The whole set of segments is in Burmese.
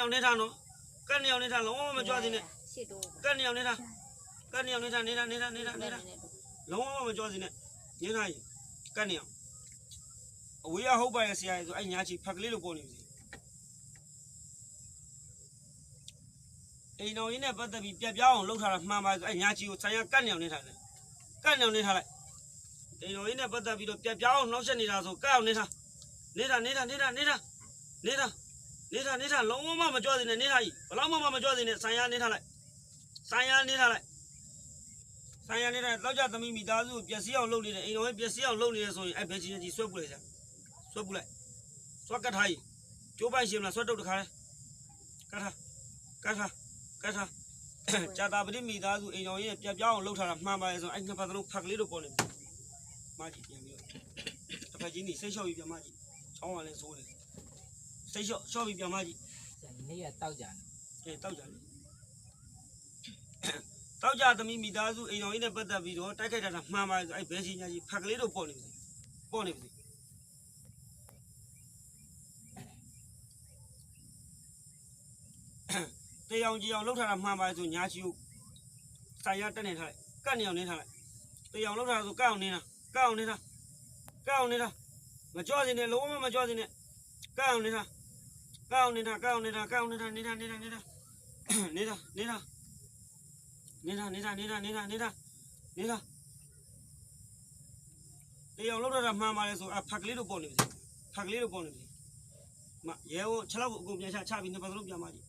အောင်နေတာနော်ကတ်နေအောင်နေတာလုံးဝမကြွားသေးနဲ့ကတ်နေအောင်နေတာနေတာလုံးဝမကြွားသေးနဲ့နေတာကြီးကတ်နေအောင်အဝေးရဟုတ်ပါရဲ့ဆရာကြီးဆိုအဲ့ညာချီဖက်ကလေးလိုပေါ်နေပြီအိမ်တော်ရင်းနဲ့ပတ်သက်ပြီးပြက်ပြောင်းအောင်လှုပ်ထားတာမှန်ပါဆိုအဲ့ညာချီကိုဆိုင်ရကတ်နေအောင်နေတာလေကတ်နေအောင်နေထားလိုက်အိမ်တော်ရင်းနဲ့ပတ်သက်ပြီးတော့ပြက်ပြောင်းအောင်နှောက်ရက်နေတာဆိုကတ်အောင်နေတာလုံးဝမကြွားသေးနဲ့နေတာကြီးဘလောက်မှမကြွားသေးနဲ့ဆိုင်ရနေထားလိုက်တော့ကြသမီးမိသားစုပျက်စီးအောင်လုပ်နေတယ်အိမ်တော်ရဲ့ပျက်စီးအောင်လုပ်နေတယ်ဆိုရင်အဲ့ဘယ်ချင်းကြီးဆွဲပူလိုက်စမ်းဆွဲပူလိုက်ဆွဲကတ်ထားကြီးကျိုးပိုက်ရှင်မလားဆွဲတုတ်တခါလဲကတ်ထားကြာတာပတိမိသားစုအိမ်တော်ရဲ့ပြက်ပြောင်းအောင်လုပ်ထားတာမှန်ပါရဲ့ဆိုအဲ့နှစ်ပတ်သလုံးဖက်ကလေးတို့ပေါ်နေပြီမကြီးပြန်ပြီးတော့တစ်ဖက်ကြီးနေစိတ်လျှော့ပြီးပြန်မကြီးချောင်းကလည်းဆိုးတယ်စိတ်လျှော့ပြီးပြန်မကြီးနေ့ရက်တောက်ကြတယ်တောက်ကြသမီးမိသားစုအိမ်တော်ကြီးနဲ့ပတ်သက်ပြီးတော့တိုက်ခိုက်တာမှန်ပါဆိုအဲ့ဘဲချင်းညာကြီးဖက်ကလေးတို့ပေါ်နေပြီတရားကြီးအောင်လှုပ်ထားတာမှန်ပါဆိုညာချီကိုဆိုင်ရတက်နေထားလိုက်ကတ်နေအောင်နေထားလိုက်တရားလှုပ်ထားဆိုကတ်အောင်နေတာမကြွစင်းနဲ့လုံးဝမကြွစင်းနဲ့ကတ်အောင်နေတာတရားလှုပ်ထားတာမှန်ပါဆိုဖက်ကလေးတို့ပေါ်နေပြီမရဲဝ6လောက်အကုန်ပြန်ချပြီးနှစ်ပတ်လုံးပြန်မကြီး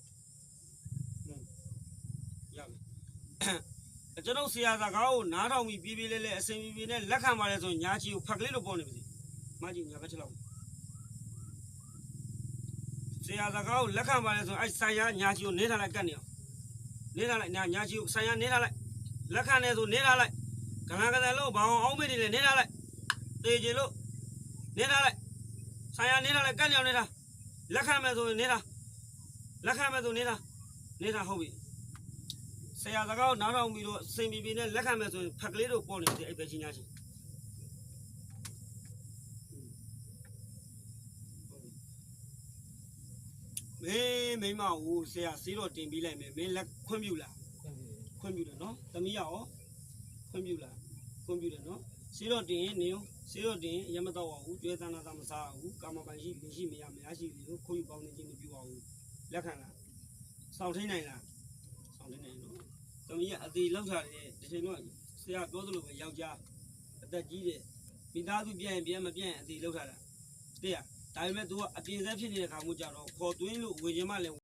ရပြီကျွန်တော်ဆရာစကားကိုနားထောင်ပြီးပြေးလဲအစင်ပြေနဲ့လက်ခံပါလဲဆိုညာချီကိုဖက်ကလေးတို့ပေါ်နေပြီမကြီးညာဘက်6လောက်ဆရာစကားကိုလက်ခံပါလဲဆိုအဲ့ဆိုင်ရညာချီကိုနေထားလိုက်ကတ်နေအောင်နေထားလိုက်ညာချီကိုဆိုင်ရနေထားလိုက်လက်ခံနေဆိုနေထားလိုက်ကလန်ကစားလို့ဘောင်အောင်မေးနေလေနေထားလိုက်တေချေလို့နေထားလိုက်ဆိုင်ရနေထားလိုက်ကတ်နေအောင်နေတာလက်ခံမယ်ဆိုရင်နေတာဟုတ်ပြီဆရာစကားကိုနားထောင်ပြီးတော့စင်ပြေနဲ့လက်ခံမယ်ဆိုရင်ဖက်ကလေးတို့ပေါ်နေတယ်အဲ့ပဲချင်းညာချင်းမိမကိုဆရာစီးတော့တင်ပြီးလိုက်မယ်မင်းလက်ခွင့်ပြုလားခွင့်ပြုတယ်နော်သမီးရောခွင့်ပြုလားခွင့်ပြုတယ်နော်စီးတော့တင်နေရောစီးတော့တင်ရမတော့ဘူးကျွဲသနာသာမစားဘူးကာမပိုင်ရှိမရမရရှိလို့ခွင့်ပြုပေါင်းနေခြင်းမပြုပါဘူးလက်ခံလားစောင့်ထိန်နိုင်လားစောင့်ထိန်နိုင်နော်သမီးကအသေးလောက်ထားတယ်ဒီချိန်တော့ဆရာပြောသလိုပဲယောက်ျားအသက်ကြီးတယ်မိသားစုပြန်မပြန်အသေးလောက်ထားတာတဲ့ဒါပေမဲ့ तू ကအပြင်ဆက်ဖြစ်နေတဲ့ခါမှကြတော့ခေါ်သွင်းလို့ဝင်ခြင်းမလဲ